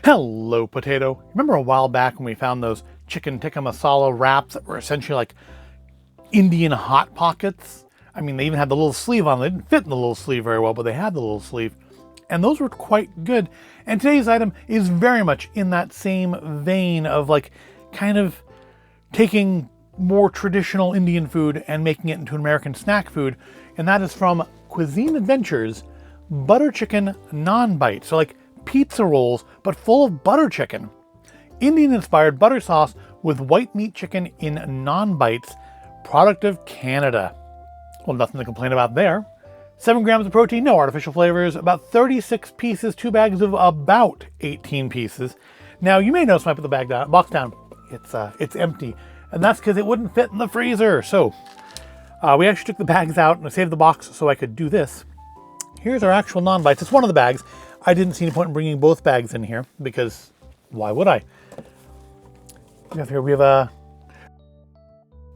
Hello, potato. Remember a while back when we found those Chicken Tikka Masala wraps that were essentially like Indian Hot Pockets? I mean, they even had the little sleeve on. They didn't fit in the little sleeve very well, but they had the little sleeve. And those were quite good. And today's item is very much in that same vein of like kind of taking more traditional Indian food and making it into an American snack food. And that is from Cuisine Adventures, Butter Chicken Naan Bites. So like pizza rolls, but full of butter chicken. Indian-inspired butter sauce with white meat chicken in naan bites, product of Canada. Well, nothing to complain about there. 7 grams of protein, no artificial flavors, about 36 pieces, 2 bags of about 18 pieces. Now, you may notice when I put the box down, it's empty, and that's because it wouldn't fit in the freezer. So, we actually took the bags out and I saved the box so I could do this. Here's our actual naan bites. It's one of the bags. I didn't see any point in bringing both bags in here because why would I? Here we have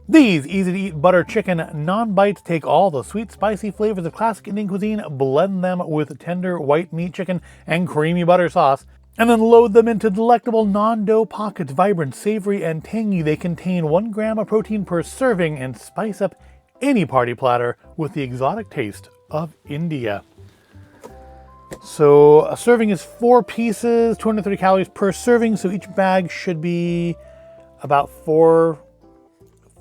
these easy-to-eat butter chicken naan bites. Take all the sweet, spicy flavors of classic Indian cuisine, blend them with tender white meat chicken and creamy butter sauce, and then load them into delectable naan dough pockets. Vibrant, savory, and tangy, they contain 1 gram of protein per serving and spice up any party platter with the exotic taste of India. So a serving is 4 pieces, 230 calories per serving. So each bag should be about 4.5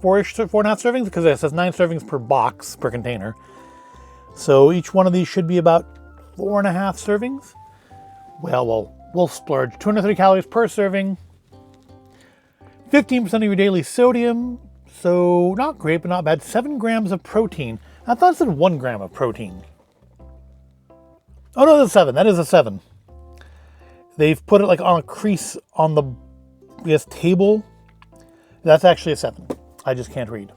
servings, because it says 9 servings per box, per container. So each one of these should be about 4.5 servings. Well, we'll splurge. 230 calories per serving. 15% of your daily sodium. So not great, but not bad. 7 grams of protein. I thought it said 1 gram of protein. Oh no, that's 7. That is a 7. They've put it like on a crease on the table. That's actually a 7. I just can't read.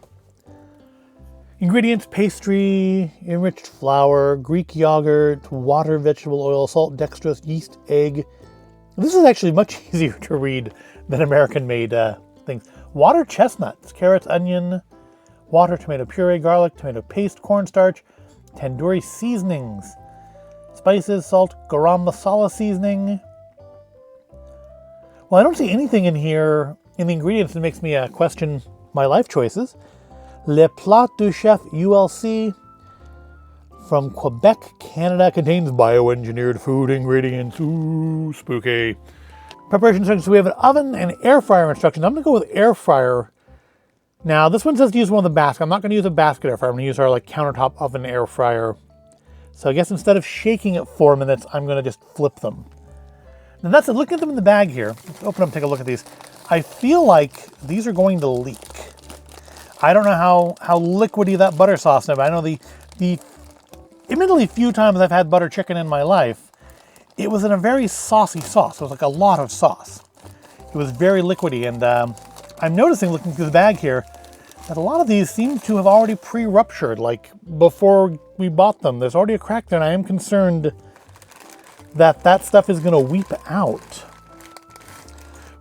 Ingredients: pastry, enriched flour, Greek yogurt, water, vegetable oil, salt, dextrose, yeast, egg. This is actually much easier to read than American-made things. Water, chestnuts, carrots, onion, water, tomato puree, garlic, tomato paste, cornstarch, tandoori seasonings, spices, salt, garam masala seasoning. Well, I don't see anything in here in the ingredients that makes me question my life choices. Le Plat du Chef ULC from Quebec, Canada contains bioengineered food ingredients. Ooh, spooky. Preparation instructions. So we have an oven and air fryer instructions. I'm going to go with air fryer. Now, this one says to use one of the baskets. I'm not going to use a basket air fryer. I'm going to use our countertop oven air fryer. So I guess instead of shaking it 4 minutes, I'm going to just flip them. Now that's it. Looking at them in the bag here. Let's open up and take a look at these. I feel like these are going to leak. I don't know how liquidy that butter sauce is, but I know the admittedly few times I've had butter chicken in my life, it was in a very saucy sauce. It was like a lot of sauce. It was very liquidy, and I'm noticing looking through the bag here that a lot of these seem to have already pre-ruptured, like before we bought them. There's already a crack there, and I am concerned that stuff is going to weep out.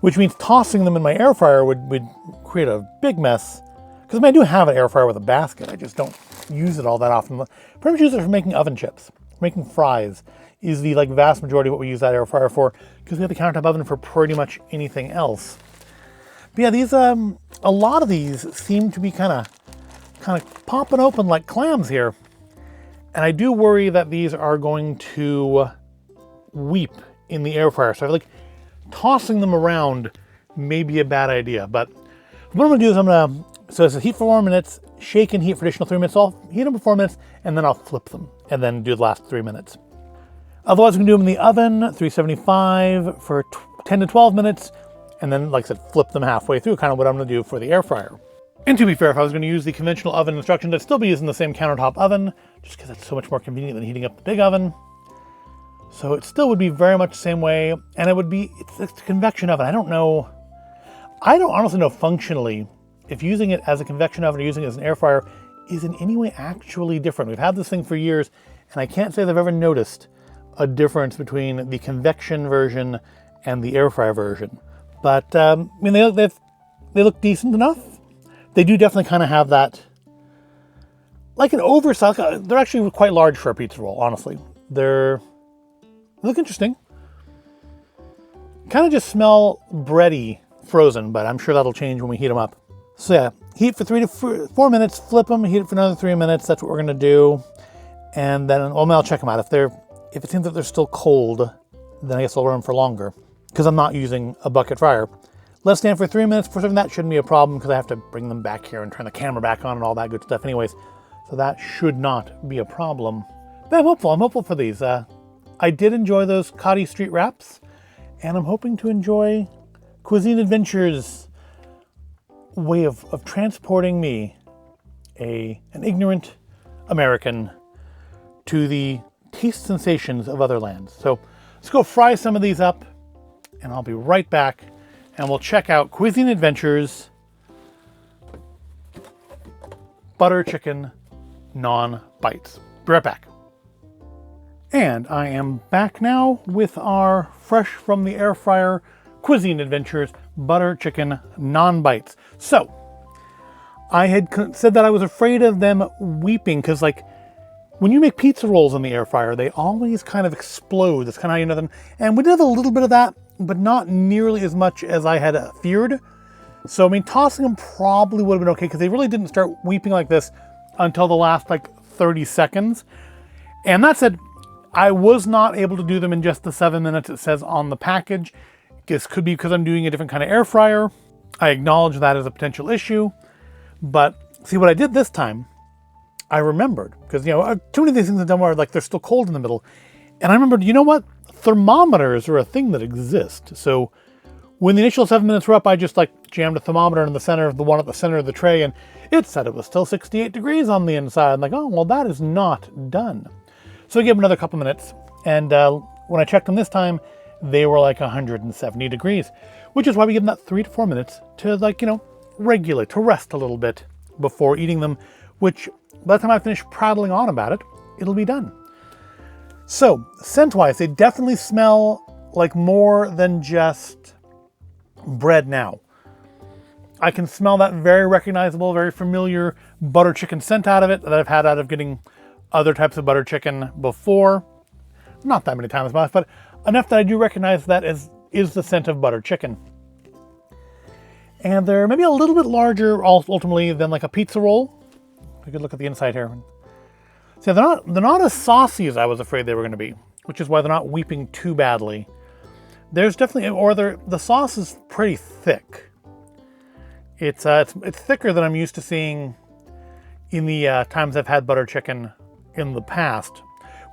Which means tossing them in my air fryer would create a big mess. Because I do have an air fryer with a basket. I just don't use it all that often. Pretty much use it for making oven chips. Making fries is the vast majority of what we use that air fryer for. Because we have the countertop oven for pretty much anything else. But yeah, these a lot of these seem to be kind of popping open like clams here. And I do worry that these are going to weep in the air fryer. So I feel like tossing them around may be a bad idea. But what I'm going to do is so it says heat for 4 minutes, shake and heat for additional 3 minutes. So I'll heat them for 4 minutes and then I'll flip them and then do the last 3 minutes. Otherwise, we can do them in the oven, 375 for 10 to 12 minutes. And then, like I said, flip them halfway through, kind of what I'm going to do for the air fryer. And to be fair, if I was going to use the conventional oven instructions, I'd still be using the same countertop oven, just because it's so much more convenient than heating up the big oven. So it still would be very much the same way, and it's a convection oven. I don't honestly know functionally if using it as a convection oven or using it as an air fryer is in any way actually different. We've had this thing for years, and I can't say that I've ever noticed a difference between the convection version and the air fryer version. But I mean, they look decent enough. They do definitely kind of have that, like an oversized. They're actually quite large for a pizza roll. Honestly, they look interesting. Kind of just smell bready frozen, but I'm sure that'll change when we heat them up. So yeah, heat for 3 to 4 minutes, flip them, heat it for another 3 minutes. That's what we're gonna do. And then I'll check them out. If it seems that they're still cold, then I guess I'll run them for longer because I'm not using a bucket fryer. Let it stand for 3 minutes. For serving that shouldn't be a problem because I have to bring them back here and turn the camera back on and all that good stuff anyways. So that should not be a problem. But I'm hopeful for these. I did enjoy those Kati street wraps, and I'm hoping to enjoy Cuisine Adventures' way of transporting me, an ignorant American, to the taste sensations of other lands. So let's go fry some of these up, and I'll be right back, and we'll check out Cuisine Adventures butter chicken naan bites. Be right back. And I am back now with our fresh from the air fryer Cuisine Adventures butter chicken naan bites. So I had said that I was afraid of them weeping because, like, when you make pizza rolls in the air fryer, they always kind of explode. That's kind of how you know them. And we did have a little bit of that, but not nearly as much as I had feared. So, I mean, tossing them probably would have been okay because they really didn't start weeping like this until the last, 30 seconds. And that said, I was not able to do them in just the 7 minutes it says on the package. This could be because I'm doing a different kind of air fryer. I acknowledge that as a potential issue. But see what I did this time, I remembered. Because, too many of these things I've done where they're still cold in the middle. And I remembered, you know what? Thermometers are a thing that exist. So when the initial 7 minutes were up, I just jammed a thermometer in the center of the one at the center of the tray, and it said it was still 68 degrees on the inside. I'm like, oh, well, that is not done. So I gave them another couple minutes, and when I checked them this time, they were 170 degrees, which is why we give them that 3 to 4 minutes to regulate, to rest a little bit before eating them, which by the time I finish prattling on about it, it'll be done. So scent-wise, they definitely smell like more than just bread now. I can smell that very recognizable, very familiar butter chicken scent out of it that I've had out of getting other types of butter chicken before. Not that many times, but enough that I do recognize that is the scent of butter chicken. And they're maybe a little bit larger ultimately than a pizza roll. We could look at the inside here. See, they're not as saucy as I was afraid they were going to be, which is why they're not weeping too badly. There's definitely, the sauce is pretty thick. It's thicker than I'm used to seeing in the times I've had butter chicken in the past,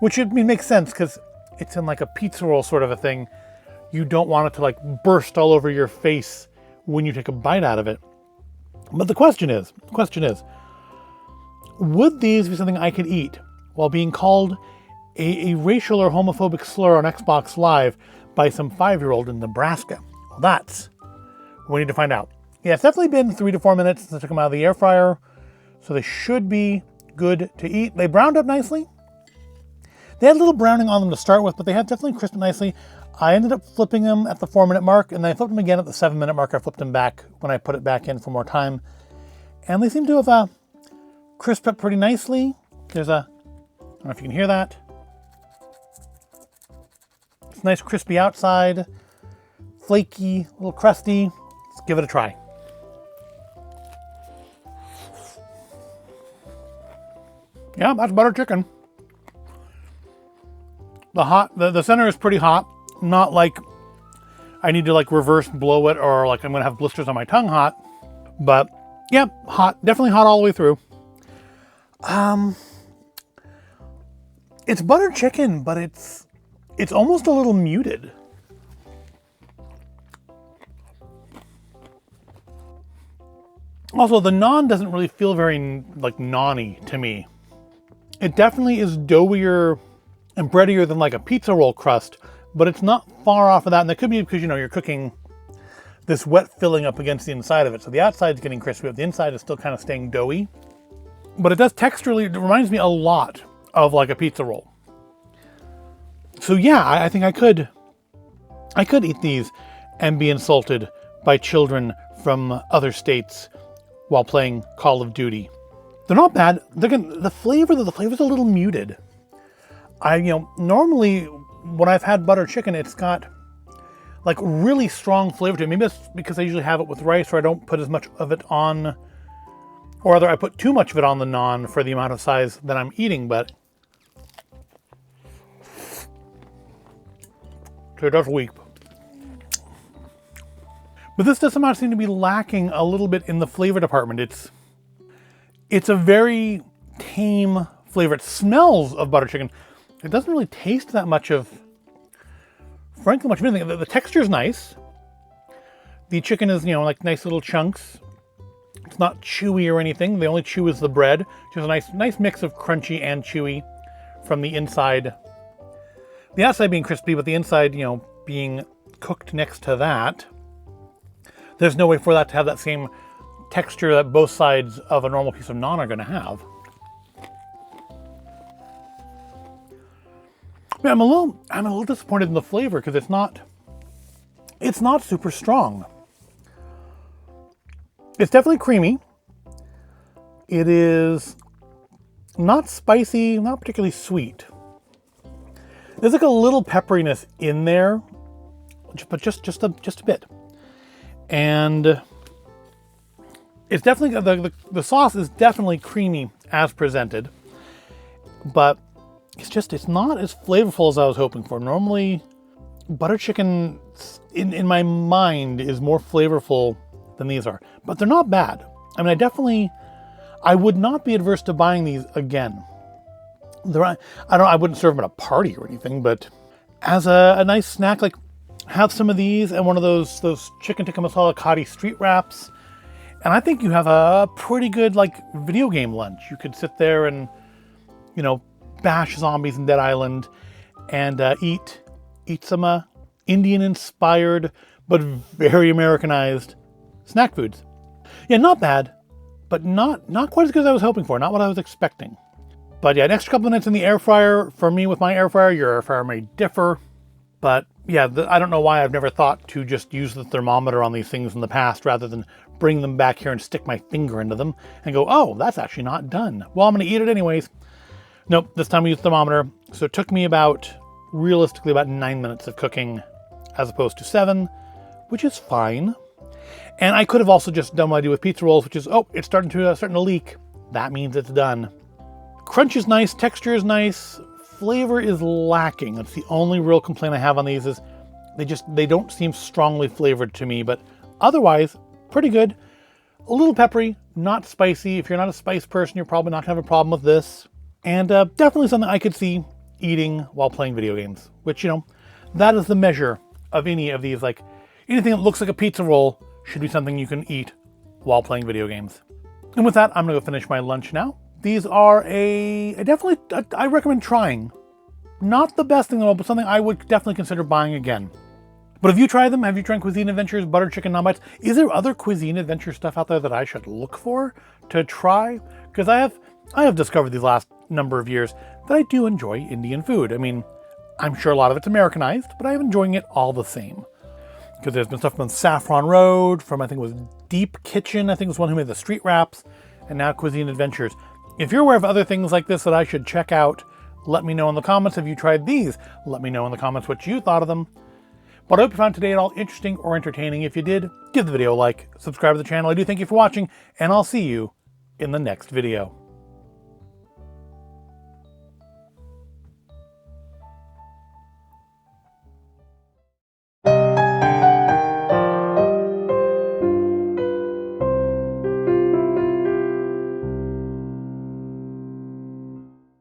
which makes sense because it's in a pizza roll sort of a thing. You don't want it to burst all over your face when you take a bite out of it. But the question is, would these be something I could eat while being called a racial or homophobic slur on Xbox Live by some 5-year-old in Nebraska? Well, that's what we need to find out. Yeah, it's definitely been 3 to 4 minutes since I took them out of the air fryer, so they should be good to eat. They browned up nicely. They had a little browning on them to start with, but they have definitely crisped nicely. I ended up flipping them at the 4-minute mark, and then I flipped them again at the 7-minute mark. I flipped them back when I put it back in for more time. And they seem to have crisped up pretty nicely. I don't know if you can hear that. It's nice crispy outside, flaky, a little crusty. Let's give it a try. Yeah, that's butter chicken. The center is pretty hot. Not like I need to reverse blow it or I'm gonna have blisters on my tongue hot. But yeah, hot. Definitely hot all the way through. It's butter chicken, but it's almost a little muted. Also, the naan doesn't really feel very naan-y to me. It definitely is doughier and breadier than a pizza roll crust, but it's not far off of that. And that could be because, you're cooking this wet filling up against the inside of it. So the outside's getting crispy, but the inside is still kind of staying doughy. But it does texturally, it reminds me a lot of a pizza roll. So yeah, I think I could eat these and be insulted by children from other states while playing Call of Duty. They're not bad. The flavor's a little muted. Normally when I've had butter chicken, it's got like really strong flavor to it. Maybe that's because I usually have it with rice, or I don't put as much of it on, or rather I put too much of it on the naan for the amount of size that I'm eating, but so it does weep. But this does somehow seem to be lacking a little bit in the flavor department. It's a very tame flavor. It smells of butter chicken. It doesn't really taste that much of, frankly, much of anything. The texture is nice. The chicken is, like nice little chunks. It's not chewy or anything. The only chew is the bread, which is a nice mix of crunchy and chewy from the inside. The outside being crispy, but the inside, being cooked next to that. There's no way for that to have that same texture that both sides of a normal piece of naan are going to have. Yeah, I'm a little disappointed in the flavor because it's not super strong. It's definitely creamy. It is not spicy, not particularly sweet. There's like a little pepperiness in there, but just a bit. And it's definitely, the sauce is definitely creamy as presented, but it's not as flavorful as I was hoping for. Normally, butter chicken in my mind is more flavorful than these are, but they're not bad. I mean, I would not be adverse to buying these again. I wouldn't serve them at a party or anything, but as a nice snack, like have some of these and one of those Chicken Tikka Masala Kati street wraps, and I think you have a pretty good video game lunch. You could sit there and bash zombies in Dead Island and eat some Indian-inspired but very Americanized snack foods. Yeah, not bad, but not quite as good as I was hoping for. Not what I was expecting. But yeah, an extra couple minutes in the air fryer for me with my air fryer. Your air fryer may differ. But yeah, I don't know why I've never thought to just use the thermometer on these things in the past rather than bring them back here and stick my finger into them and go, oh, that's actually not done. Well, I'm going to eat it anyways. Nope, this time we used the thermometer. So it took me realistically about 9 minutes of cooking as opposed to 7, which is fine. And I could have also just done what I do with pizza rolls, which is, oh, it's starting to leak. That means it's done. Crunch is nice, texture is nice, flavor is lacking. That's the only real complaint I have on these is they don't seem strongly flavored to me, but otherwise, pretty good. A little peppery, not spicy. If you're not a spice person, you're probably not going to have a problem with this. And definitely something I could see eating while playing video games, which, that is the measure of any of these. Anything that looks like a pizza roll should be something you can eat while playing video games. And with that, I'm going to go finish my lunch now. These are I recommend trying. Not the best thing in the world, but something I would definitely consider buying again. But have you tried them? Have you tried Cuisine Adventures, butter chicken naan bites? Is there other Cuisine Adventure stuff out there that I should look for to try? Because I have discovered these last number of years that I do enjoy Indian food. I mean, I'm sure a lot of it's Americanized, but I'm enjoying it all the same. Because there's been stuff from Saffron Road, from I think it was Deep Kitchen, I think it was one who made the street wraps, and now Cuisine Adventures. If you're aware of other things like this that I should check out, let me know in the comments. Have you tried these? Let me know in the comments what you thought of them. But I hope you found today at all interesting or entertaining. If you did, give the video a like, subscribe to the channel. I do thank you for watching, and I'll see you in the next video.